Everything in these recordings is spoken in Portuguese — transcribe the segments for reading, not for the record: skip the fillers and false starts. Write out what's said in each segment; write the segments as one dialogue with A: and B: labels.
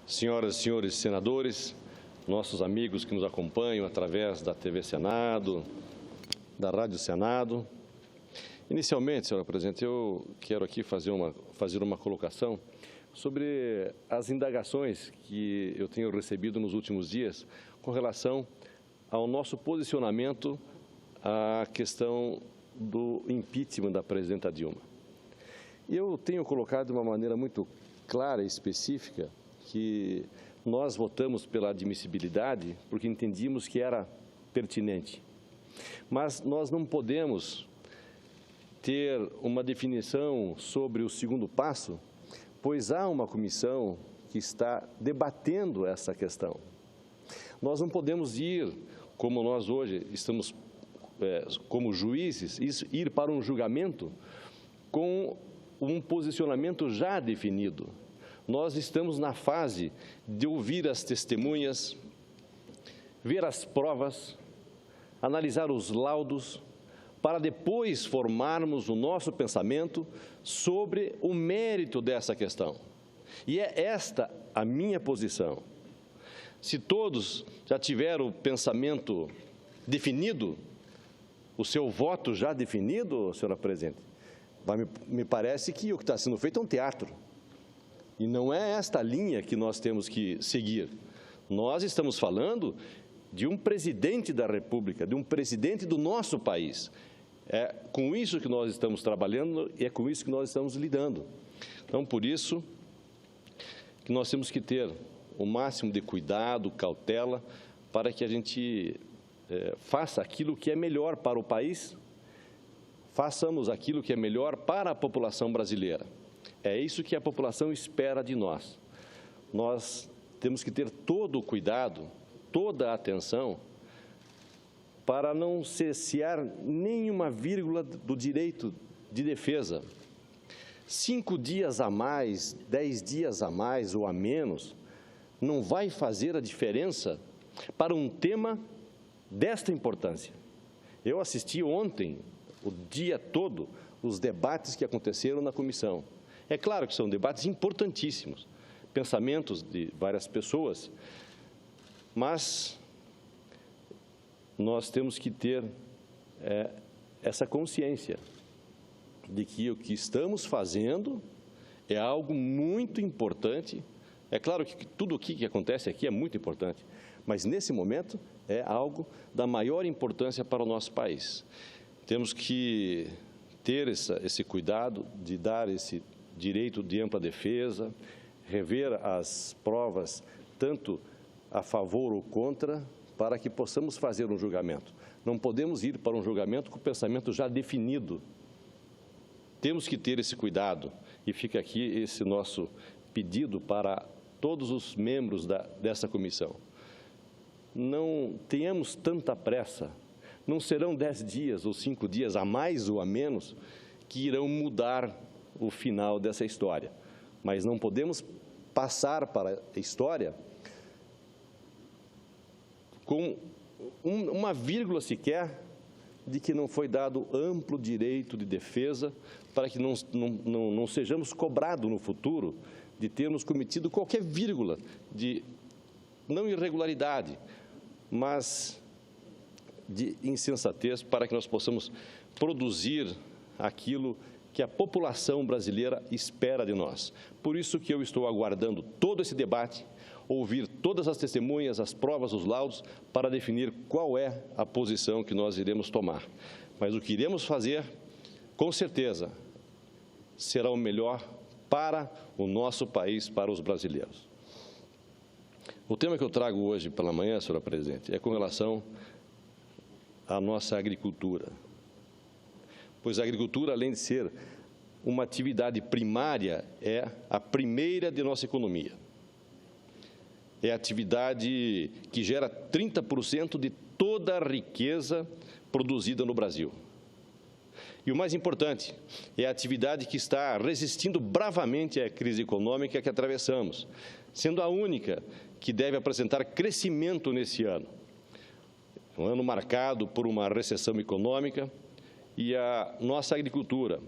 A: senhoras e senhores senadores, nossos amigos que nos acompanham através da TV Senado, da Rádio Senado. Inicialmente, senhora presidente, eu quero aqui fazer uma colocação sobre as indagações que eu tenho recebido nos últimos dias com relação ao nosso posicionamento à questão do impeachment da presidenta Dilma. Eu tenho colocado de uma maneira muito clara e específica que nós votamos pela admissibilidade porque entendíamos que era pertinente. Mas nós não podemos ter uma definição sobre o segundo passo, pois há uma comissão que está debatendo essa questão. Nós não podemos ir, como nós hoje estamos como juízes, ir para um julgamento com um posicionamento já definido. Nós estamos na fase de ouvir as testemunhas, ver as provas, analisar os laudos, para depois formarmos o nosso pensamento sobre o mérito dessa questão. E é esta a minha posição. Se todos já tiveram o pensamento definido, o seu voto já definido, senhora presidente, me parece que o que está sendo feito é um teatro. E não é esta linha que nós temos que seguir. Nós estamos falando de um presidente da República, de um presidente do nosso país. É com isso que nós estamos trabalhando e é com isso que nós estamos lidando. Então, por isso que nós temos que ter o máximo de cuidado, cautela, para que a gente faça aquilo que é melhor para o país, façamos aquilo que é melhor para a população brasileira. É isso que a população espera de nós. Nós temos que ter todo o cuidado, toda a atenção, para não cessear nenhuma vírgula do direito de defesa. 5 dias a mais, 10 dias a mais ou a menos, não vai fazer a diferença para um tema desta importância. Eu assisti ontem, o dia todo, os debates que aconteceram na comissão. É claro que são debates importantíssimos, pensamentos de várias pessoas, mas nós temos que ter essa consciência de que o que estamos fazendo é algo muito importante. É claro que tudo o que acontece aqui é muito importante, mas nesse momento é algo da maior importância para o nosso país. Temos que ter esse cuidado de dar esse direito de ampla defesa, rever as provas, tanto a favor ou contra, para que possamos fazer um julgamento. Não podemos ir para um julgamento com o pensamento já definido. Temos que ter esse cuidado e fica aqui esse nosso pedido para todos os membros dessa comissão. Não tenhamos tanta pressa, não serão 10 dias ou 5 dias a mais ou a menos que irão mudar o final dessa história. Mas não podemos passar para a história com uma vírgula sequer de que não foi dado amplo direito de defesa para que não sejamos cobrados no futuro de termos cometido qualquer vírgula de, não irregularidade, mas de insensatez, para que nós possamos produzir aquilo que a população brasileira espera de nós. Por isso que eu estou aguardando todo esse debate, ouvir todas as testemunhas, as provas, os laudos, para definir qual é a posição que nós iremos tomar. Mas o que iremos fazer, com certeza, será o melhor para o nosso país, para os brasileiros. O tema que eu trago hoje pela manhã, senhora presidente, é com relação à nossa agricultura. Pois a agricultura, além de ser uma atividade primária, é a primeira de nossa economia. É a atividade que gera 30% de toda a riqueza produzida no Brasil. E o mais importante, é a atividade que está resistindo bravamente à crise econômica que atravessamos, sendo a única que deve apresentar crescimento nesse ano. Um ano marcado por uma recessão econômica, e a nossa agricultura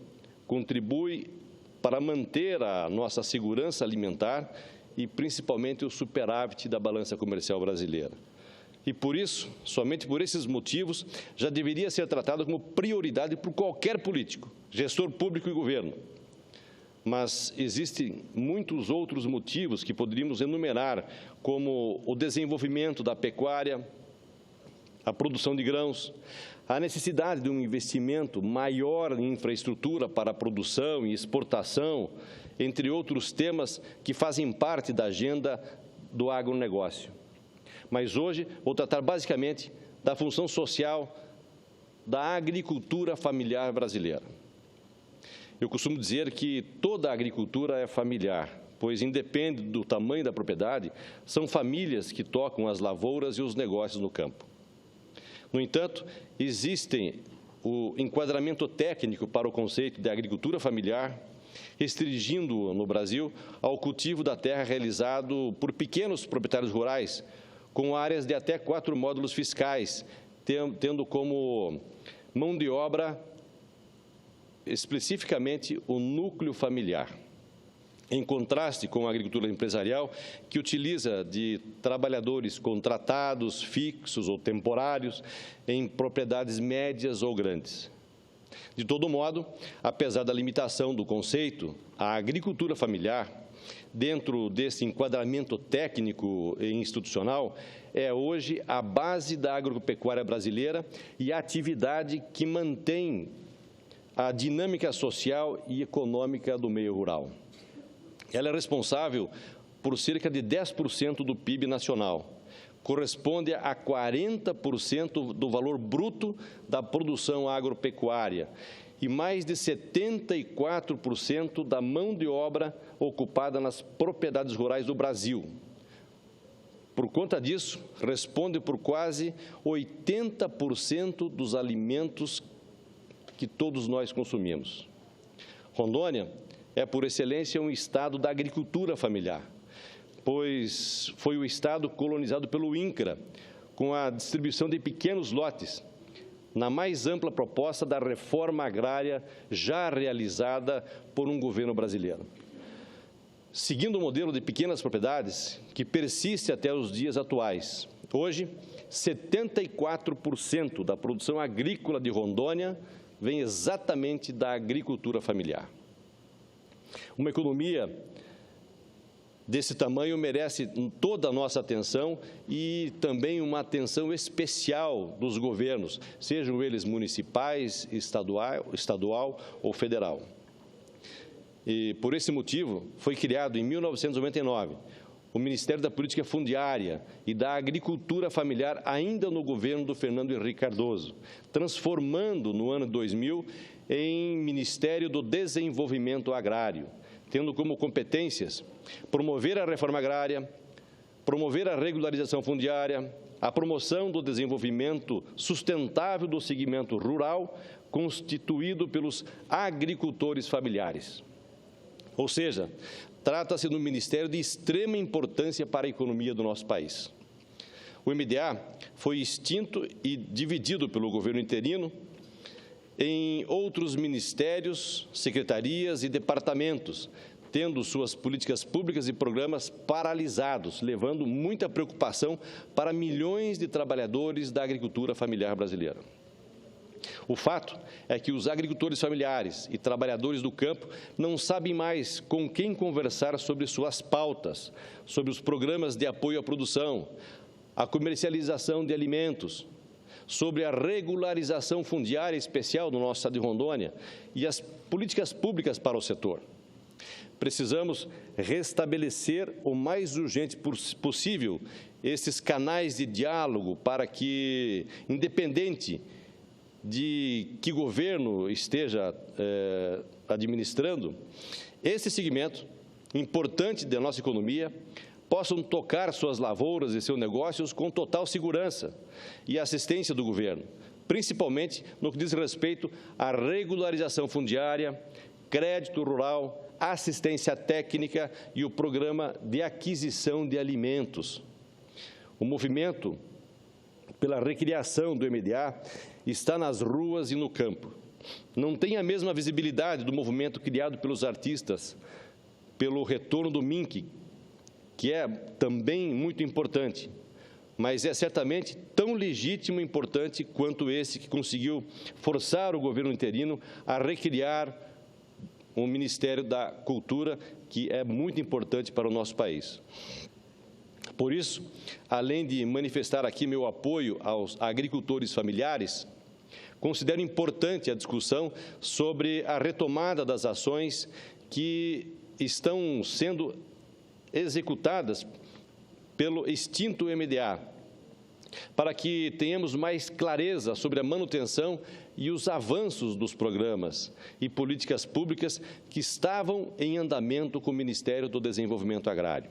A: contribui para manter a nossa segurança alimentar e, principalmente, o superávit da balança comercial brasileira. E, por isso, somente por esses motivos, já deveria ser tratado como prioridade por qualquer político, gestor público e governo. Mas existem muitos outros motivos que poderíamos enumerar, como o desenvolvimento da pecuária, a produção de grãos, a necessidade de um investimento maior em infraestrutura para a produção e exportação, entre outros temas que fazem parte da agenda do agronegócio. Mas hoje vou tratar basicamente da função social da agricultura familiar brasileira. Eu costumo dizer que toda a agricultura é familiar, pois independe do tamanho da propriedade, são famílias que tocam as lavouras e os negócios no campo. No entanto, existe o enquadramento técnico para o conceito de agricultura familiar, restringindo-o no Brasil ao cultivo da terra realizado por pequenos proprietários rurais, com áreas de até 4 módulos fiscais, tendo como mão de obra especificamente o núcleo familiar, em contraste com a agricultura empresarial, que utiliza de trabalhadores contratados, fixos ou temporários, em propriedades médias ou grandes. De todo modo, apesar da limitação do conceito, a agricultura familiar, dentro desse enquadramento técnico e institucional, é hoje a base da agropecuária brasileira e a atividade que mantém a dinâmica social e econômica do meio rural. Ela é responsável por cerca de 10% do PIB nacional, corresponde a 40% do valor bruto da produção agropecuária e mais de 74% da mão de obra ocupada nas propriedades rurais do Brasil. Por conta disso, responde por quase 80% dos alimentos que todos nós consumimos. Rondônia é, por excelência, um estado da agricultura familiar, pois foi o estado colonizado pelo INCRA, com a distribuição de pequenos lotes, na mais ampla proposta da reforma agrária já realizada por um governo brasileiro. Seguindo o modelo de pequenas propriedades, que persiste até os dias atuais, hoje, 74% da produção agrícola de Rondônia vem exatamente da agricultura familiar. Uma economia desse tamanho merece toda a nossa atenção e também uma atenção especial dos governos, sejam eles municipais, estadual ou federal. E, por esse motivo, foi criado em 1999 o Ministério da Política Fundiária e da Agricultura Familiar, ainda no governo do Fernando Henrique Cardoso, transformando no ano 2000 em Ministério do Desenvolvimento Agrário, tendo como competências promover a reforma agrária, promover a regularização fundiária, a promoção do desenvolvimento sustentável do segmento rural, constituído pelos agricultores familiares. Ou seja, trata-se de um ministério de extrema importância para a economia do nosso país. O MDA foi extinto e dividido pelo governo interino em outros ministérios, secretarias e departamentos, tendo suas políticas públicas e programas paralisados, levando muita preocupação para milhões de trabalhadores da agricultura familiar brasileira. O fato é que os agricultores familiares e trabalhadores do campo não sabem mais com quem conversar sobre suas pautas, sobre os programas de apoio à produção, a comercialização de alimentos, sobre a regularização fundiária especial do nosso estado de Rondônia e as políticas públicas para o setor. Precisamos restabelecer o mais urgente possível esses canais de diálogo para que, independente de que governo esteja administrando, esse segmento importante da nossa economia possam tocar suas lavouras e seus negócios com total segurança e assistência do governo, principalmente no que diz respeito à regularização fundiária, crédito rural, assistência técnica e o programa de aquisição de alimentos. O movimento pela recriação do MDA está nas ruas e no campo. Não tem a mesma visibilidade do movimento criado pelos artistas, pelo retorno do MINC, que é também muito importante, mas é certamente tão legítimo e importante quanto esse que conseguiu forçar o governo interino a recriar o Ministério da Cultura, que é muito importante para o nosso país. Por isso, além de manifestar aqui meu apoio aos agricultores familiares, considero importante a discussão sobre a retomada das ações que estão sendo executadas pelo extinto MDA, para que tenhamos mais clareza sobre a manutenção e os avanços dos programas e políticas públicas que estavam em andamento com o Ministério do Desenvolvimento Agrário.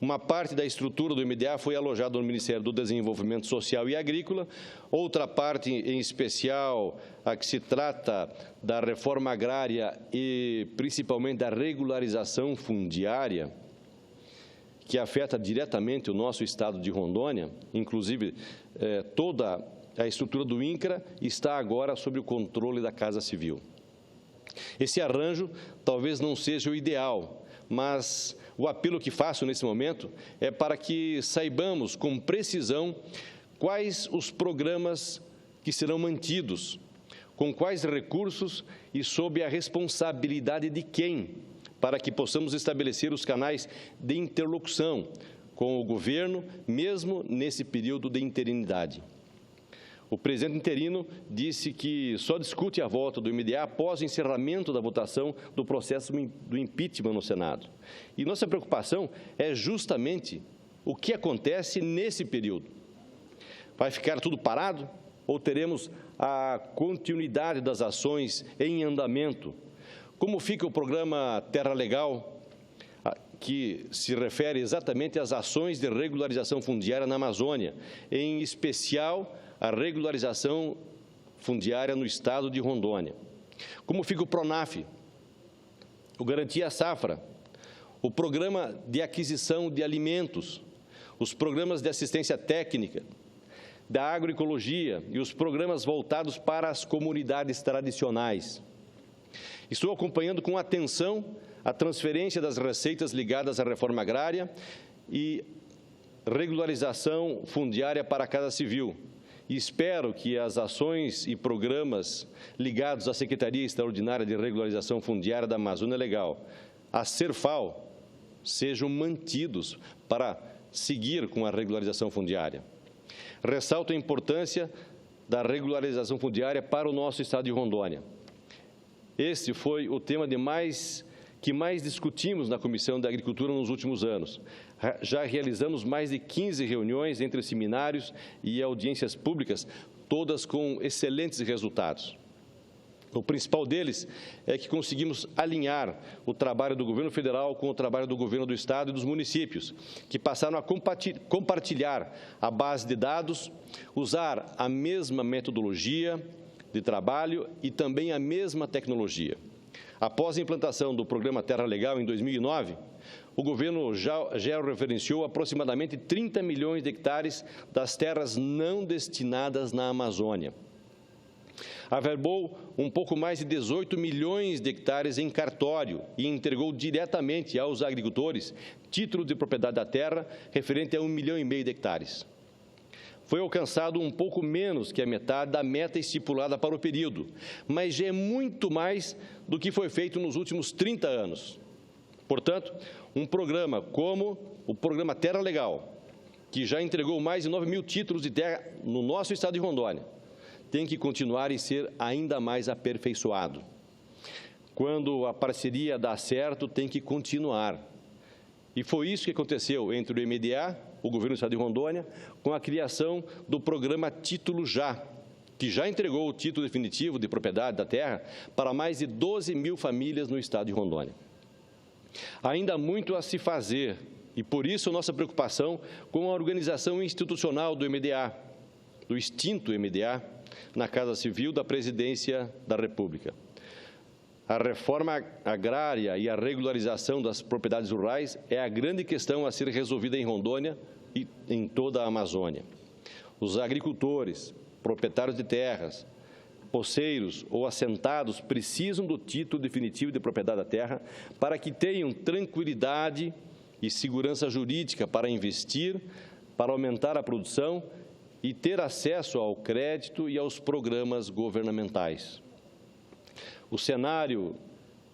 A: Uma parte da estrutura do MDA foi alojada no Ministério do Desenvolvimento Social e Agrícola, outra parte, em especial, a que se trata da reforma agrária e principalmente da regularização fundiária, que afeta diretamente o nosso estado de Rondônia, inclusive toda a estrutura do INCRA está agora sob o controle da Casa Civil. Esse arranjo talvez não seja o ideal, mas o apelo que faço nesse momento é para que saibamos com precisão quais os programas que serão mantidos, com quais recursos e sob a responsabilidade de quem, para que possamos estabelecer os canais de interlocução com o governo, mesmo nesse período de interinidade. O presidente interino disse que só discute a volta do MDA após o encerramento da votação do processo do impeachment no Senado. E nossa preocupação é justamente o que acontece nesse período. Vai ficar tudo parado ou teremos a continuidade das ações em andamento? Como fica o programa Terra Legal, que se refere exatamente às ações de regularização fundiária na Amazônia, em especial a regularização fundiária no estado de Rondônia? Como fica o PRONAF, o Garantia Safra, o Programa de Aquisição de Alimentos, os programas de assistência técnica, da agroecologia e os programas voltados para as comunidades tradicionais? Estou acompanhando com atenção a transferência das receitas ligadas à reforma agrária e regularização fundiária para a Casa Civil. E espero que as ações e programas ligados à Secretaria Extraordinária de Regularização Fundiária da Amazônia Legal, a CERFAL, sejam mantidos para seguir com a regularização fundiária. Ressalto a importância da regularização fundiária para o nosso estado de Rondônia. Esse foi o tema que mais discutimos na Comissão da Agricultura nos últimos anos. Já realizamos mais de 15 reuniões entre seminários e audiências públicas, todas com excelentes resultados. O principal deles é que conseguimos alinhar o trabalho do governo federal com o trabalho do governo do estado e dos municípios, que passaram a compartilhar a base de dados, usar a mesma metodologia de trabalho e também a mesma tecnologia. Após a implantação do programa Terra Legal em 2009, o governo já referenciou aproximadamente 30 milhões de hectares das terras não destinadas na Amazônia. Averbou um pouco mais de 18 milhões de hectares em cartório e entregou diretamente aos agricultores título de propriedade da terra referente a 1,5 milhão de hectares. Foi alcançado um pouco menos que a metade da meta estipulada para o período, mas já é muito mais do que foi feito nos últimos 30 anos. Portanto, um programa como o programa Terra Legal, que já entregou mais de 9 mil títulos de terra no nosso estado de Rondônia, tem que continuar e ser ainda mais aperfeiçoado. Quando a parceria dá certo, tem que continuar. E foi isso que aconteceu entre o MDA, o governo do estado de Rondônia, com a criação do programa Título Já, que já entregou o título definitivo de propriedade da terra para mais de 12 mil famílias no estado de Rondônia. Ainda há muito a se fazer e, por isso, nossa preocupação com a organização institucional do MDA, do extinto MDA, na Casa Civil da Presidência da República. A reforma agrária e a regularização das propriedades rurais é a grande questão a ser resolvida em Rondônia e em toda a Amazônia. Os agricultores, proprietários de terras, poceiros ou assentados precisam do título definitivo de propriedade da terra para que tenham tranquilidade e segurança jurídica para investir, para aumentar a produção e ter acesso ao crédito e aos programas governamentais. O cenário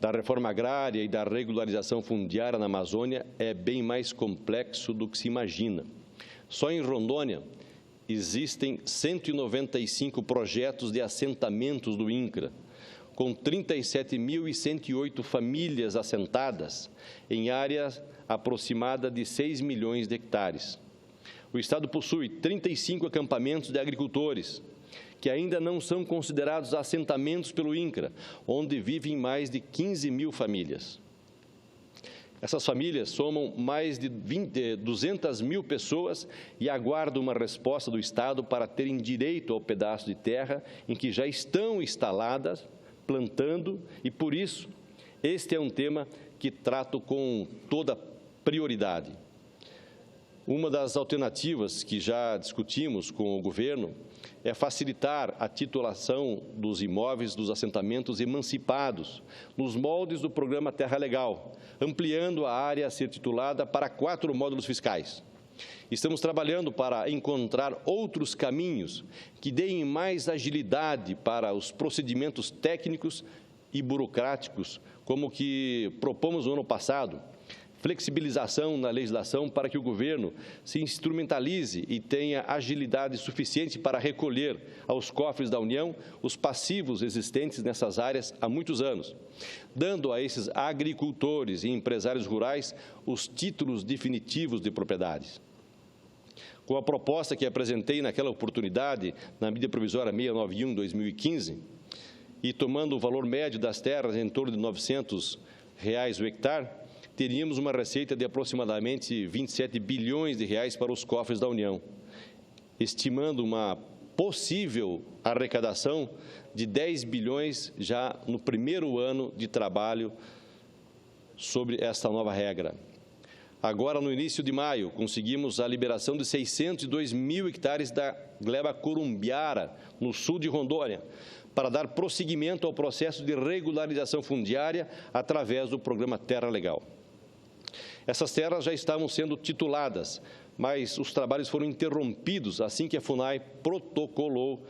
A: da reforma agrária e da regularização fundiária na Amazônia é bem mais complexo do que se imagina. Só em Rondônia existem 195 projetos de assentamentos do INCRA, com 37.108 famílias assentadas em área aproximada de 6 milhões de hectares. O Estado possui 35 acampamentos de agricultores, que ainda não são considerados assentamentos pelo INCRA, onde vivem mais de 15 mil famílias. Essas famílias somam mais de 200 mil pessoas e aguardam uma resposta do Estado para terem direito ao pedaço de terra em que já estão instaladas, plantando, e por isso este é um tema que trato com toda prioridade. Uma das alternativas que já discutimos com o governo é facilitar a titulação dos imóveis dos assentamentos emancipados, nos moldes do programa Terra Legal, ampliando a área a ser titulada para 4 módulos fiscais. Estamos trabalhando para encontrar outros caminhos que deem mais agilidade para os procedimentos técnicos e burocráticos, como o que propomos no ano passado, flexibilização na legislação para que o governo se instrumentalize e tenha agilidade suficiente para recolher aos cofres da União os passivos existentes nessas áreas há muitos anos, dando a esses agricultores e empresários rurais os títulos definitivos de propriedades. Com a proposta que apresentei naquela oportunidade, na medida provisória 691/2015, e tomando o valor médio das terras em torno de R$ 900 o hectare, teríamos uma receita de aproximadamente 27 bilhões de reais para os cofres da União, estimando uma possível arrecadação de 10 bilhões já no primeiro ano de trabalho sobre esta nova regra. Agora, no início de maio, conseguimos a liberação de 602 mil hectares da gleba corumbiara, no sul de Rondônia, para dar prosseguimento ao processo de regularização fundiária através do programa Terra Legal. Essas terras já estavam sendo tituladas, mas os trabalhos foram interrompidos assim que a FUNAI protocolou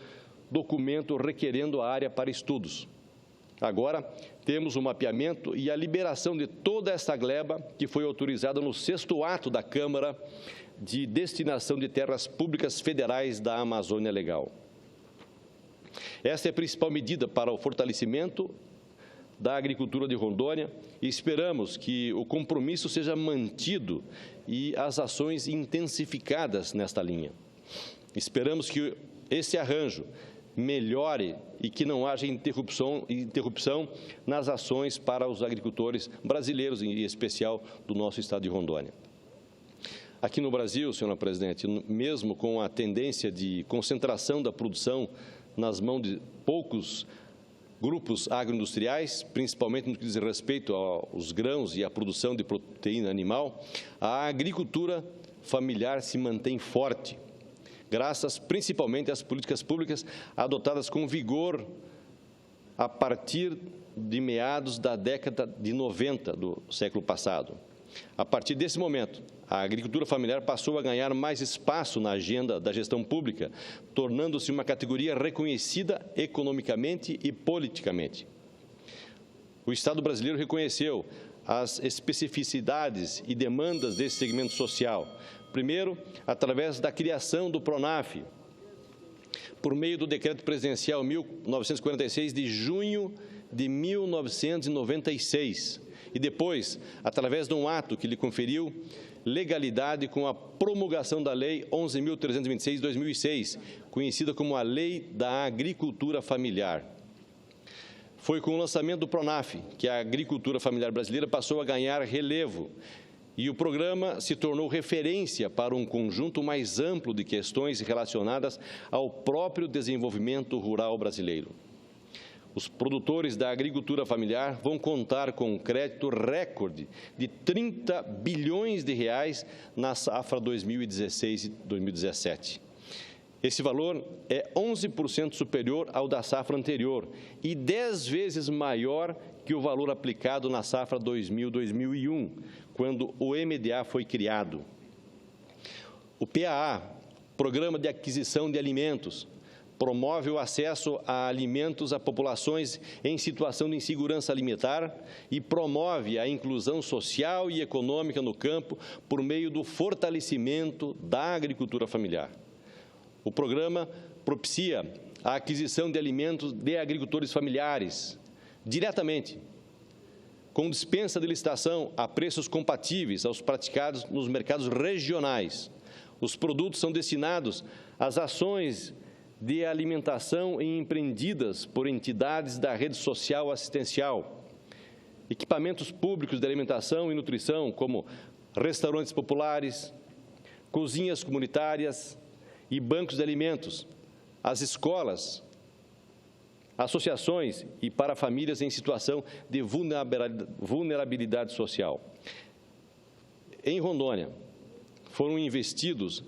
A: documento requerendo a área para estudos. Agora, temos o mapeamento e a liberação de toda essa gleba que foi autorizada no 6º ato da Câmara de Destinação de Terras Públicas Federais da Amazônia Legal. Essa é a principal medida para o fortalecimento da agricultura de Rondônia e esperamos que o compromisso seja mantido e as ações intensificadas nesta linha. Esperamos que esse arranjo melhore e que não haja interrupção nas ações para os agricultores brasileiros, em especial do nosso estado de Rondônia. Aqui no Brasil, senhora presidente, mesmo com a tendência de concentração da produção nas mãos de poucos grupos agroindustriais, principalmente no que diz respeito aos grãos e à produção de proteína animal, a agricultura familiar se mantém forte, graças principalmente às políticas públicas adotadas com vigor a partir de meados da década de 90 do século passado. A partir desse momento, a agricultura familiar passou a ganhar mais espaço na agenda da gestão pública, tornando-se uma categoria reconhecida economicamente e politicamente. O Estado brasileiro reconheceu as especificidades e demandas desse segmento social, primeiro, através da criação do PRONAF, por meio do Decreto Presidencial 1946 de junho de 1996, e depois, através de um ato que lhe conferiu legalidade com a promulgação da Lei 11.326 de 2006, conhecida como a Lei da Agricultura Familiar. Foi com o lançamento do PRONAF que a agricultura familiar brasileira passou a ganhar relevo e o programa se tornou referência para um conjunto mais amplo de questões relacionadas ao próprio desenvolvimento rural brasileiro. Os produtores da agricultura familiar vão contar com um crédito recorde de 30 bilhões de reais na safra 2016 e 2017. Esse valor é 11% superior ao da safra anterior e 10 vezes maior que o valor aplicado na safra 2000-2001, quando o MDA foi criado. O PAA, Programa de Aquisição de Alimentos, promove o acesso a alimentos a populações em situação de insegurança alimentar e promove a inclusão social e econômica no campo por meio do fortalecimento da agricultura familiar. O programa propicia a aquisição de alimentos de agricultores familiares, diretamente, com dispensa de licitação a preços compatíveis aos praticados nos mercados regionais. Os produtos são destinados às ações de alimentação empreendidas por entidades da rede social assistencial, equipamentos públicos de alimentação e nutrição, como restaurantes populares, cozinhas comunitárias e bancos de alimentos, as escolas, associações e para famílias em situação de vulnerabilidade social. Em Rondônia, foram investidos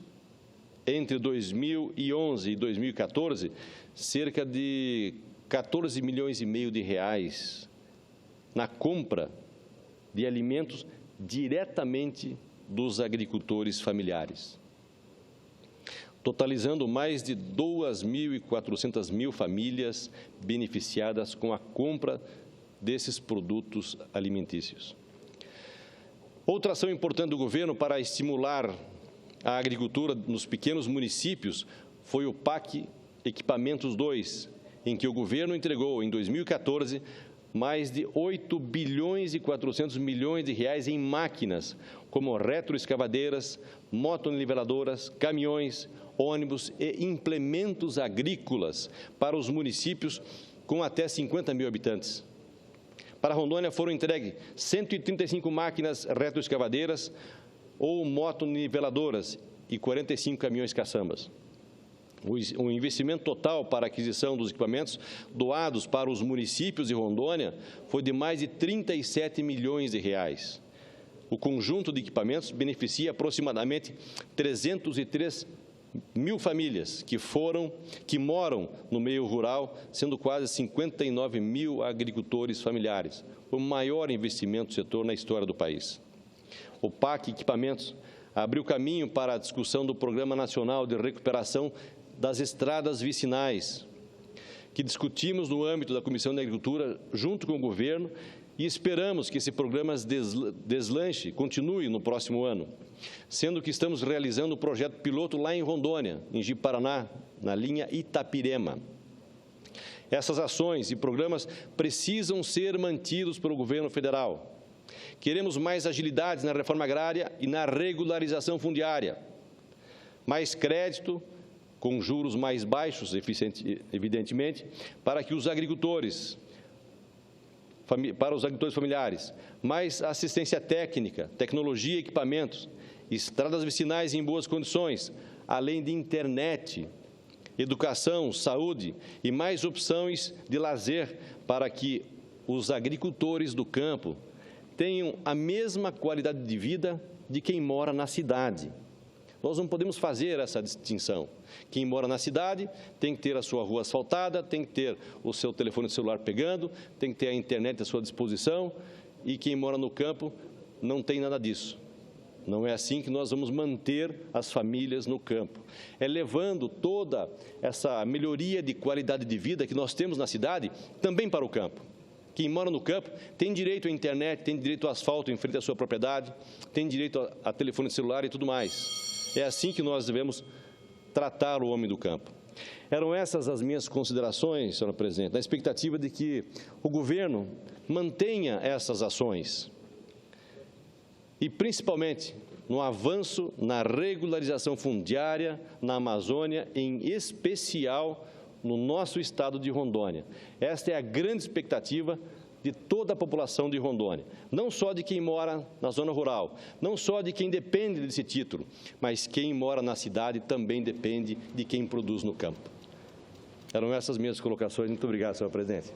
A: entre 2011 e 2014 cerca de 14 milhões e meio de reais na compra de alimentos diretamente dos agricultores familiares, totalizando mais de 2.400 famílias beneficiadas com a compra desses produtos alimentícios. Outra ação importante do governo para estimular a agricultura nos pequenos municípios foi o PAC Equipamentos 2, em que o governo entregou, em 2014, mais de 8 bilhões e 400 milhões de reais em máquinas, como retroescavadeiras, motoniveladoras, caminhões, ônibus e implementos agrícolas para os municípios com até 50 mil habitantes. Para Rondônia foram entregues 135 máquinas retroescavadeiras ou motoniveladoras e 45 caminhões caçambas. O investimento total para a aquisição dos equipamentos doados para os municípios de Rondônia foi de mais de 37 milhões de reais. O conjunto de equipamentos beneficia aproximadamente 303 mil famílias que moram no meio rural, sendo quase 59 mil agricultores familiares, o maior investimento do setor na história do país. O PAC Equipamentos abriu caminho para a discussão do Programa Nacional de Recuperação das Estradas Vicinais, que discutimos no âmbito da Comissão de Agricultura junto com o governo e esperamos que esse programa deslanche, continue no próximo ano, sendo que estamos realizando o projeto piloto lá em Rondônia, em Ji-Paraná, na linha Itapirema. Essas ações e programas precisam ser mantidos pelo governo federal. Queremos mais agilidade na reforma agrária e na regularização fundiária, mais crédito, com juros mais baixos, evidentemente, para os agricultores familiares, mais assistência técnica, tecnologia e equipamentos, estradas vicinais em boas condições, além de internet, educação, saúde e mais opções de lazer para que os agricultores do campo tenham a mesma qualidade de vida de quem mora na cidade. Nós não podemos fazer essa distinção. Quem mora na cidade tem que ter a sua rua asfaltada, tem que ter o seu telefone celular pegando, tem que ter a internet à sua disposição, e quem mora no campo não tem nada disso. Não é assim que nós vamos manter as famílias no campo. É levando toda essa melhoria de qualidade de vida que nós temos na cidade também para o campo. Quem mora no campo tem direito à internet, tem direito ao asfalto em frente à sua propriedade, tem direito a telefone celular e tudo mais. É assim que nós devemos tratar o homem do campo. Eram essas as minhas considerações, senhora presidente, na expectativa de que o governo mantenha essas ações e, principalmente, no avanço na regularização fundiária na Amazônia, em especial no nosso estado de Rondônia. Esta é a grande expectativa de toda a população de Rondônia, não só de quem mora na zona rural, não só de quem depende desse título, mas quem mora na cidade também depende de quem produz no campo. Eram essas minhas colocações. Muito obrigado, senhora presidente.